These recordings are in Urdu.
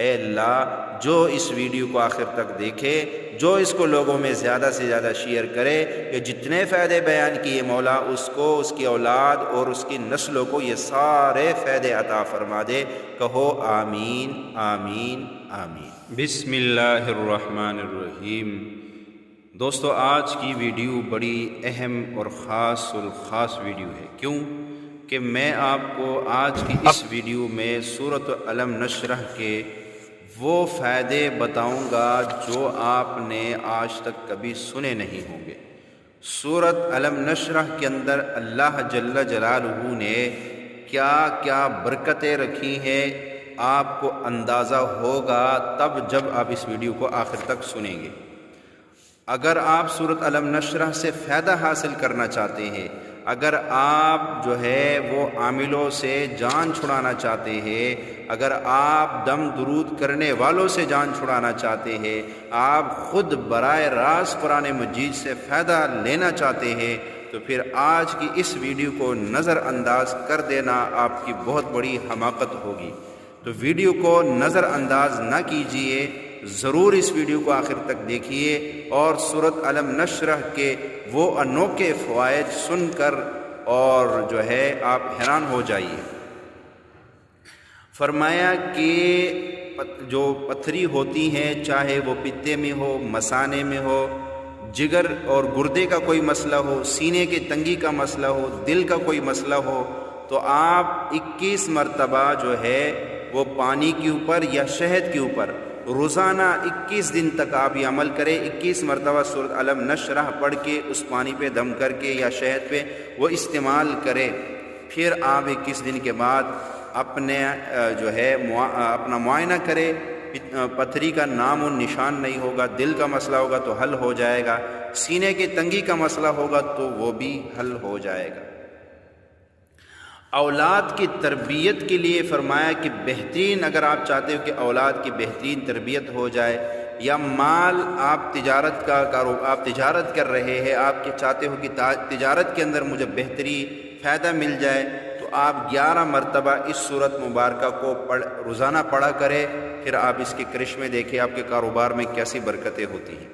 اے اللہ جو اس ویڈیو کو آخر تک دیکھے، جو اس کو لوگوں میں زیادہ سے زیادہ شیئر کرے، کہ جتنے فائدے بیان کیے مولا اس کو، اس کی اولاد اور اس کی نسلوں کو یہ سارے فائدے عطا فرما دے۔ کہو آمین آمین آمین۔ بسم اللہ الرحمن الرحیم۔ دوستو آج کی ویڈیو بڑی اہم اور خاص الخاص ویڈیو ہے۔ کیوں کہ میں آپ کو آج کی اس ویڈیو میں سورۃ الم نشرح کے وہ فائدے بتاؤں گا جو آپ نے آج تک کبھی سنے نہیں ہوں گے۔ سورۃ الم نشرح کے اندر اللہ جل جلالہ نے کیا کیا برکتیں رکھی ہیں آپ کو اندازہ ہوگا تب جب آپ اس ویڈیو کو آخر تک سنیں گے۔ اگر آپ سورۃ الم نشرح سے فائدہ حاصل کرنا چاہتے ہیں، اگر آپ جو ہے وہ عاملوں سے جان چھڑانا چاہتے ہیں، اگر آپ دم درود کرنے والوں سے جان چھڑانا چاہتے ہیں، آپ خود براہ راست قرآن مجید سے فائدہ لینا چاہتے ہیں، تو پھر آج کی اس ویڈیو کو نظر انداز کر دینا آپ کی بہت بڑی حماقت ہوگی۔ تو ویڈیو کو نظر انداز نہ کیجیے، ضرور اس ویڈیو کو آخر تک دیکھیے اور سورۃ الم نشرح کے وہ انوکھے فوائد سن کر اور جو ہے آپ حیران ہو جائیے۔ فرمایا کہ جو پتھری ہوتی ہیں، چاہے وہ پتے میں ہو، مثانے میں ہو، جگر اور گردے کا کوئی مسئلہ ہو، سینے کی تنگی کا مسئلہ ہو، دل کا کوئی مسئلہ ہو، تو آپ 21 مرتبہ جو ہے وہ پانی کے اوپر یا شہد کے اوپر روزانہ 21 دن تک آپ یہ عمل کریں۔ 21 مرتبہ سورۃ الم نشرح پڑھ کے اس پانی پہ دم کر کے یا شہد پہ وہ استعمال کریں۔ پھر آپ 21 دن کے بعد اپنے جو ہے اپنا معائنہ کرے، پتھری کا نام و نشان نہیں ہوگا، دل کا مسئلہ ہوگا تو حل ہو جائے گا، سینے کی تنگی کا مسئلہ ہوگا تو وہ بھی حل ہو جائے گا۔ اولاد کی تربیت کے لیے فرمایا کہ بہترین، اگر آپ چاہتے ہو کہ اولاد کی بہترین تربیت ہو جائے، یا مال آپ تجارت کر رہے ہیں، آپ کے چاہتے ہو کہ تجارت کے اندر مجھے بہترین فائدہ مل جائے، تو آپ 11 مرتبہ اس سورت مبارکہ کو روزانہ پڑھا کریں۔ پھر آپ اس کے کرشمے دیکھیں، آپ کے کاروبار میں کیسی برکتیں ہوتی ہیں۔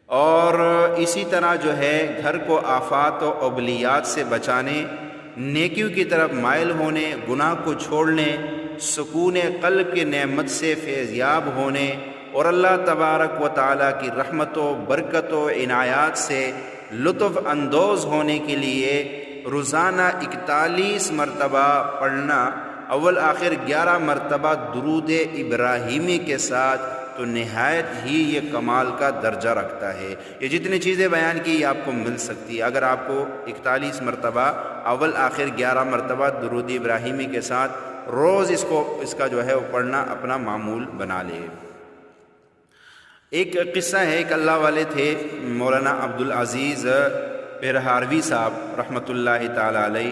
اور اسی طرح جو ہے گھر کو آفات و ابلیات سے بچانے، نیکیوں کی طرف مائل ہونے، گناہ کو چھوڑنے، سکون قلب کی نعمت سے فیضیاب ہونے اور اللہ تبارک و تعالیٰ کی رحمت و برکت و عنایات سے لطف اندوز ہونے کے لیے روزانہ 41 مرتبہ پڑھنا، اول آخر 11 مرتبہ درود ابراہیمی کے ساتھ، تو نہایت ہی یہ کمال کا درجہ رکھتا ہے۔ یہ جتنی چیزیں بیان کی یہ آپ کو مل سکتی ہے اگر آپ کو 41 مرتبہ اول آخر 11 مرتبہ درود ابراہیمی کے ساتھ روز اس کا جو ہے وہ پڑھنا اپنا معمول بنا لے۔ ایک قصہ ہے، ایک اللہ والے تھے مولانا عبدالعزیز پرہاروی صاحب رحمۃ اللہ تعالی علیہ۔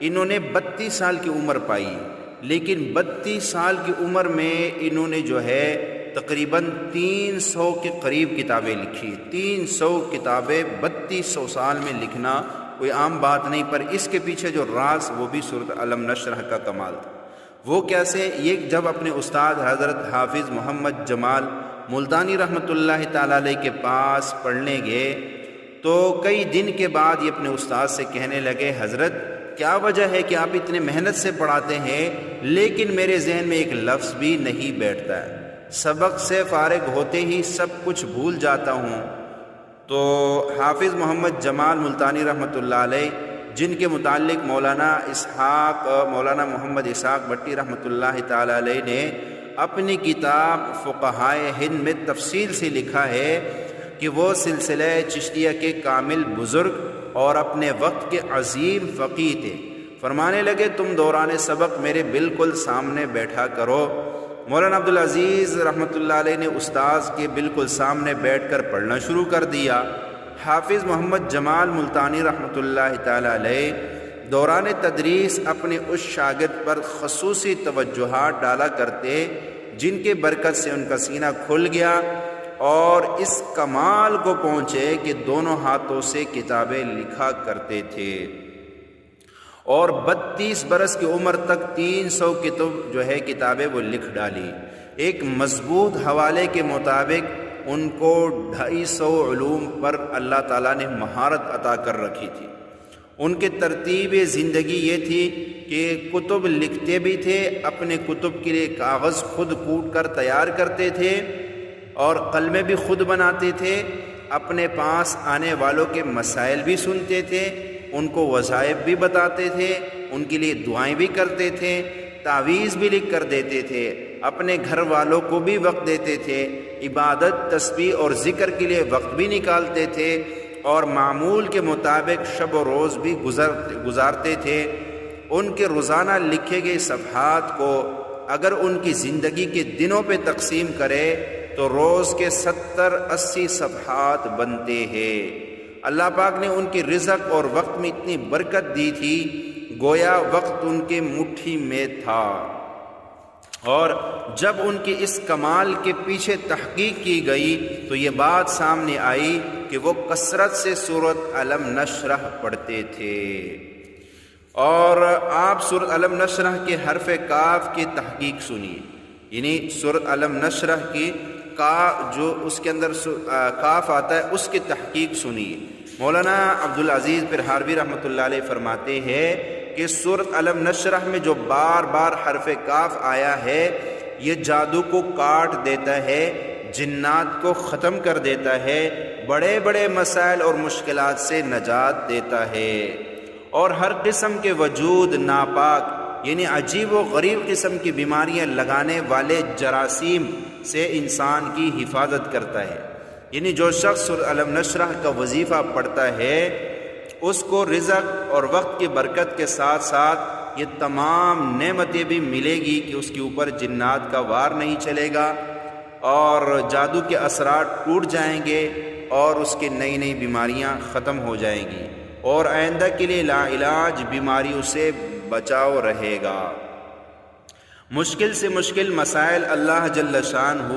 انہوں نے 32 سال کی عمر پائی، لیکن 32 سال کی عمر میں انہوں نے جو ہے تقریباً 300 کے قریب کتابیں لکھی۔ 300 کتابیں 3200 سال میں لکھنا کوئی عام بات نہیں، پر اس کے پیچھے جو راز وہ بھی سورۃ الم نشرح کا کمال تھا۔ وہ کیسے؟ یہ جب اپنے استاد حضرت حافظ محمد جمال ملتانی رحمۃ اللہ تعالی علیہ کے پاس پڑھنے گئے تو کئی دن کے بعد یہ اپنے استاد سے کہنے لگے، حضرت کیا وجہ ہے کہ آپ اتنے محنت سے پڑھاتے ہیں لیکن میرے ذہن میں ایک لفظ بھی نہیں بیٹھتا ہے، سبق سے فارغ ہوتے ہی سب کچھ بھول جاتا ہوں۔ تو حافظ محمد جمال ملتانی رحمۃ اللہ علیہ، جن کے متعلق مولانا محمد اسحاق بھٹی رحمۃ اللہ تعالی علیہ نے اپنی کتاب فقہائے ہند میں تفصیل سے لکھا ہے کہ وہ سلسلہ چشتیہ کے کامل بزرگ اور اپنے وقت کے عظیم فقیہ تھے۔ فرمانے لگے، تم دوران سبق میرے بالکل سامنے بیٹھا کرو۔ مولانا عبدالعزیز رحمۃ اللہ علیہ نے استاذ کے بالکل سامنے بیٹھ کر پڑھنا شروع کر دیا۔ حافظ محمد جمال ملتانی رحمۃ اللہ تعالی علیہ دوران تدریس اپنے اس شاگرد پر خصوصی توجہات ڈالا کرتے جن کے برکت سے ان کا سینہ کھل گیا اور اس کمال کو پہنچے کہ دونوں ہاتھوں سے کتابیں لکھا کرتے تھے اور 32 برس کی عمر تک 300 کتابیں وہ لکھ ڈالی۔ ایک مضبوط حوالے کے مطابق ان کو 250 علوم پر اللہ تعالیٰ نے مہارت عطا کر رکھی تھی۔ ان کے ترتیب زندگی یہ تھی کہ کتب لکھتے بھی تھے، اپنے کتب کے لیے کاغذ خود کوٹ کر تیار کرتے تھے اور قلمیں بھی خود بناتے تھے، اپنے پاس آنے والوں کے مسائل بھی سنتے تھے، ان کو وظائف بھی بتاتے تھے، ان کے لیے دعائیں بھی کرتے تھے، تعویذ بھی لکھ کر دیتے تھے، اپنے گھر والوں کو بھی وقت دیتے تھے، عبادت، تسبیح اور ذکر کے لیے وقت بھی نکالتے تھے، اور معمول کے مطابق شب و روز بھی گزارتے تھے۔ ان کے روزانہ لکھے گئے صفحات کو اگر ان کی زندگی کے دنوں پہ تقسیم کرے تو روز کے 70-80 صفحات بنتے ہیں۔ اللہ پاک نے ان کی رزق اور وقت میں اتنی برکت دی تھی، گویا وقت ان کے مٹھی میں تھا۔ اور جب ان کی اس کمال کے پیچھے تحقیق کی گئی تو یہ بات سامنے آئی کہ وہ کثرت سے سورۃ الم نشرح پڑھتے تھے۔ اور آپ سورۃ الم نشرح کے حرف کاف کی تحقیق سنیے، یعنی سورۃ الم نشرح کی جو اس کے اندر کاف آتا ہے اس کی تحقیق سنیے۔ مولانا عبدالعزیز پرہاروی رحمۃ اللہ علیہ فرماتے ہیں کہ سورۃ الم نشرح میں جو بار بار حرف کاف آیا ہے یہ جادو کو کاٹ دیتا ہے، جنات کو ختم کر دیتا ہے، بڑے بڑے مسائل اور مشکلات سے نجات دیتا ہے، اور ہر قسم کے وجود ناپاک یعنی عجیب و غریب قسم کی بیماریاں لگانے والے جراثیم سے انسان کی حفاظت کرتا ہے۔ یعنی جو شخص سورۃ الم نشرح کا وظیفہ پڑھتا ہے اس کو رزق اور وقت کی برکت کے ساتھ ساتھ یہ تمام نعمتیں بھی ملے گی کہ اس کے اوپر جنات کا وار نہیں چلے گا اور جادو کے اثرات ٹوٹ جائیں گے اور اس کی نئی نئی بیماریاں ختم ہو جائیں گی، اور آئندہ کے لیے لا علاج بیماریوں سے بچاؤ رہے گا۔ مشکل سے مشکل مسائل اللہ جل شانہ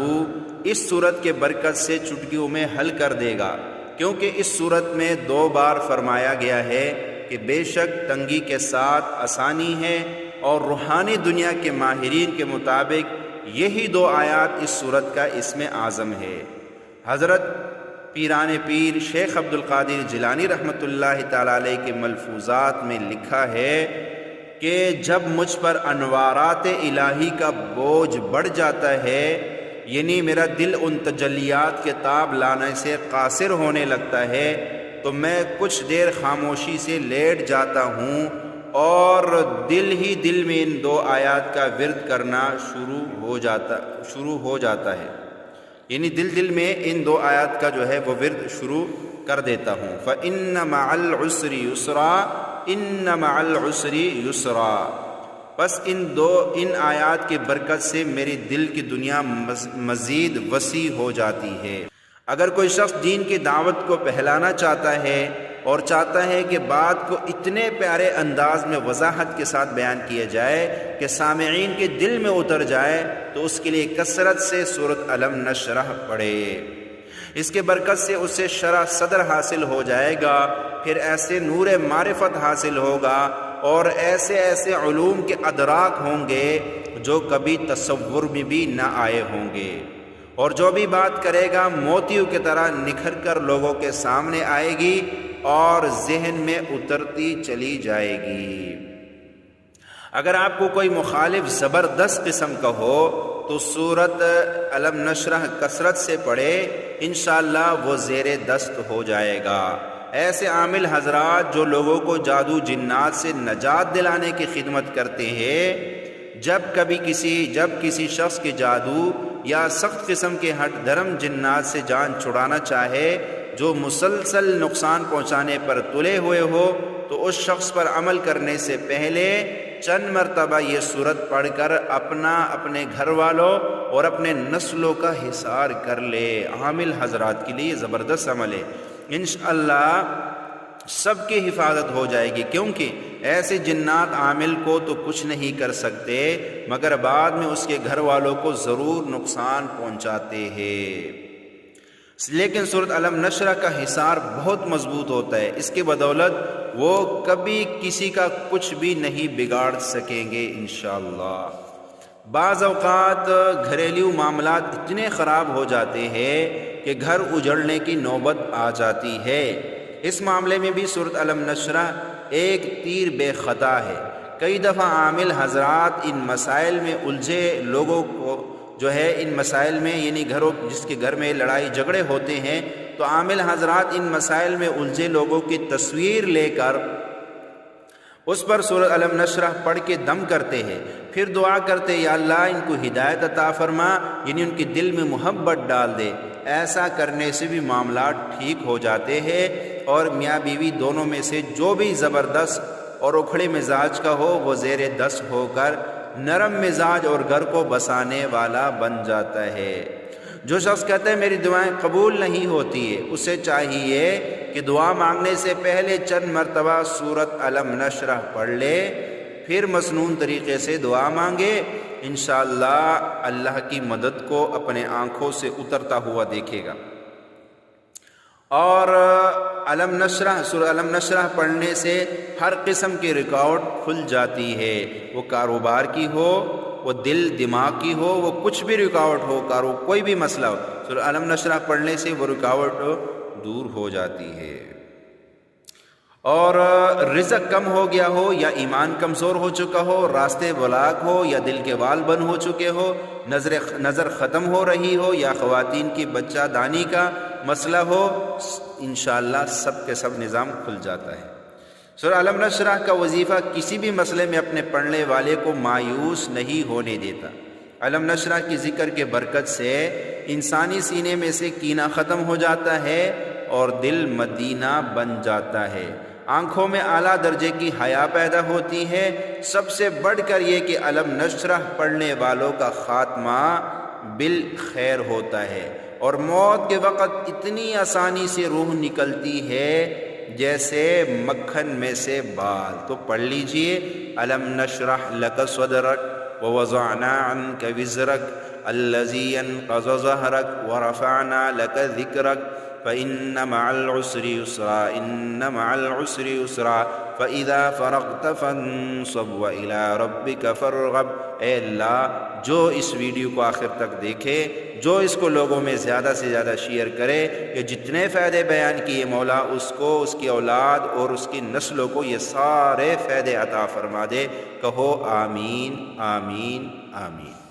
اس صورت کے برکت سے چٹکیوں میں حل کر دے گا، کیونکہ اس صورت میں 2 بار فرمایا گیا ہے کہ بے شک تنگی کے ساتھ آسانی ہے، اور روحانی دنیا کے ماہرین کے مطابق یہی 2 آیات اس صورت کا اسم اعظم ہے۔ حضرت پیران پیر شیخ عبد القادر جیلانی رحمۃ اللہ تعالی علیہ کے ملفوظات میں لکھا ہے کہ جب مجھ پر انوارات الہی کا بوجھ بڑھ جاتا ہے، یعنی میرا دل ان تجلیات کے تاب لانے سے قاصر ہونے لگتا ہے، تو میں کچھ دیر خاموشی سے لیٹ جاتا ہوں اور دل میں ان 2 آیات کا ورد کرنا شروع ہو جاتا ہے، یعنی دل میں ان 2 آیات کا جو ہے وہ ورد شروع کر دیتا ہوں۔ فَإِنَّ مَعَ الْعُسْرِ يُسْرًا إِنَّ مَعَ الْعُسْرِ يُسْرًا، بس ان آیات کی برکت سے میری دل کی دنیا مزید وسیع ہو جاتی ہے۔ اگر کوئی شخص دین کی دعوت کو پھیلانا چاہتا ہے اور چاہتا ہے کہ بات کو اتنے پیارے انداز میں وضاحت کے ساتھ بیان کیا جائے کہ سامعین کے دل میں اتر جائے، تو اس کے لیے کثرت سے سورۃ الم نشرح پڑھے۔ اس کے برکت سے اسے شرح صدر حاصل ہو جائے گا، پھر ایسے نور معرفت حاصل ہوگا اور ایسے علوم کے ادراک ہوں گے جو کبھی تصور میں بھی نہ آئے ہوں گے، اور جو بھی بات کرے گا موتیوں کی طرح نکھر کر لوگوں کے سامنے آئے گی اور ذہن میں اترتی چلی جائے گی۔ اگر آپ کو کوئی مخالف زبردست قسم کا ہو تو سورۃ الم نشرح کثرت سے پڑھے، انشاءاللہ وہ زیر دست ہو جائے گا۔ ایسے عامل حضرات جو لوگوں کو جادو جنات سے نجات دلانے کی خدمت کرتے ہیں، جب کسی شخص کے جادو یا سخت قسم کے ہٹ دھرم جنات سے جان چھڑانا چاہے جو مسلسل نقصان پہنچانے پر تلے ہوئے ہو، تو اس شخص پر عمل کرنے سے پہلے چند مرتبہ یہ سورت پڑھ کر اپنے گھر والوں اور اپنے نسلوں کا حصار کر لے۔ عامل حضرات کے لیے زبردست عمل ہے، انشاءاللہ سب کی حفاظت ہو جائے گی، کیونکہ ایسے جنات عامل کو تو کچھ نہیں کر سکتے مگر بعد میں اس کے گھر والوں کو ضرور نقصان پہنچاتے ہیں۔ لیکن سورۃ الم نشرح کا حصار بہت مضبوط ہوتا ہے، اس کی بدولت وہ کبھی کسی کا کچھ بھی نہیں بگاڑ سکیں گے انشاءاللہ۔ بعض اوقات گھریلو معاملات اتنے خراب ہو جاتے ہیں کہ گھر اجڑنے کی نوبت آ جاتی ہے۔ اس معاملے میں بھی سورۃ علم نشرح ایک تیر بے خطا ہے۔ کئی دفعہ عامل حضرات ان مسائل میں الجھے لوگوں کو جو ہے ان مسائل میں یعنی جس کے گھر میں لڑائی جھگڑے ہوتے ہیں تو عامل حضرات ان مسائل میں الجھے لوگوں کی تصویر لے کر اس پر سورۃ علم نشرح پڑھ کے دم کرتے ہیں، پھر دعا کرتے یا اللہ ان کو ہدایت عطا فرما، یعنی ان کے دل میں محبت ڈال دے۔ ایسا کرنے سے بھی معاملات ٹھیک ہو جاتے ہیں، اور میاں بیوی دونوں میں سے جو بھی زبردست اور اکھڑے مزاج کا ہو وہ زیر دست ہو کر نرم مزاج اور گھر کو بسانے والا بن جاتا ہے۔ جو شخص کہتا ہے میری دعائیں قبول نہیں ہوتی ہے، اسے چاہیے کہ دعا مانگنے سے پہلے چند مرتبہ سورۃ علم نشرح پڑھ لے، پھر مسنون طریقے سے دعا مانگے، انشاءاللہ اللہ کی مدد کو اپنے آنکھوں سے اترتا ہوا دیکھے گا۔ اور علم نشرح سورۃ علم نشرح پڑھنے سے ہر قسم کی رکاوٹ کھل جاتی ہے، وہ کاروبار کی ہو، وہ دل دماغ کی ہو، وہ کچھ بھی رکاوٹ ہو، کوئی بھی مسئلہ ہو، سورۃ علم نشرح پڑھنے سے وہ رکاوٹ دور ہو جاتی ہے۔ اور رزق کم ہو گیا ہو یا ایمان کمزور ہو چکا ہو، راستے بلاک ہو یا دل کے وال بند ہو چکے ہو، نظر ختم ہو رہی ہو یا خواتین کی بچہ دانی کا مسئلہ ہو، انشاءاللہ سب کے سب نظام کھل جاتا ہے۔ سورۃ علم نشرح کا وظیفہ کسی بھی مسئلے میں اپنے پڑھنے والے کو مایوس نہیں ہونے دیتا۔ علم نشرح کی ذکر کے برکت سے انسانی سینے میں سے کینہ ختم ہو جاتا ہے اور دل مدینہ بن جاتا ہے، آنکھوں میں اعلیٰ درجے کی حیا پیدا ہوتی ہے۔ سب سے بڑھ کر یہ کہ علم نشرح پڑھنے والوں کا خاتمہ بالخیر ہوتا ہے، اور موت کے وقت اتنی آسانی سے روح نکلتی ہے جیسے مکھن میں سے بال۔ تو پڑھ لیجئے علم نشرح لک صدرک ووضعنا عنک وزرک الذی انقض ظہرک ورفعنا لک ذکرک فإن مع العسر يسرا إن مع العسر يسرا فإذا فرغت فانصب وإلى ربك فارغب۔ اے اللہ جو اس ویڈیو کو آخر تک دیکھے، جو اس کو لوگوں میں زیادہ سے زیادہ شیئر کرے، کہ جتنے فائدے بیان کیے مولا اس کو، اس کی اولاد اور اس کی نسلوں کو یہ سارے فائدے عطا فرما دے۔ کہو آمین آمین آمین۔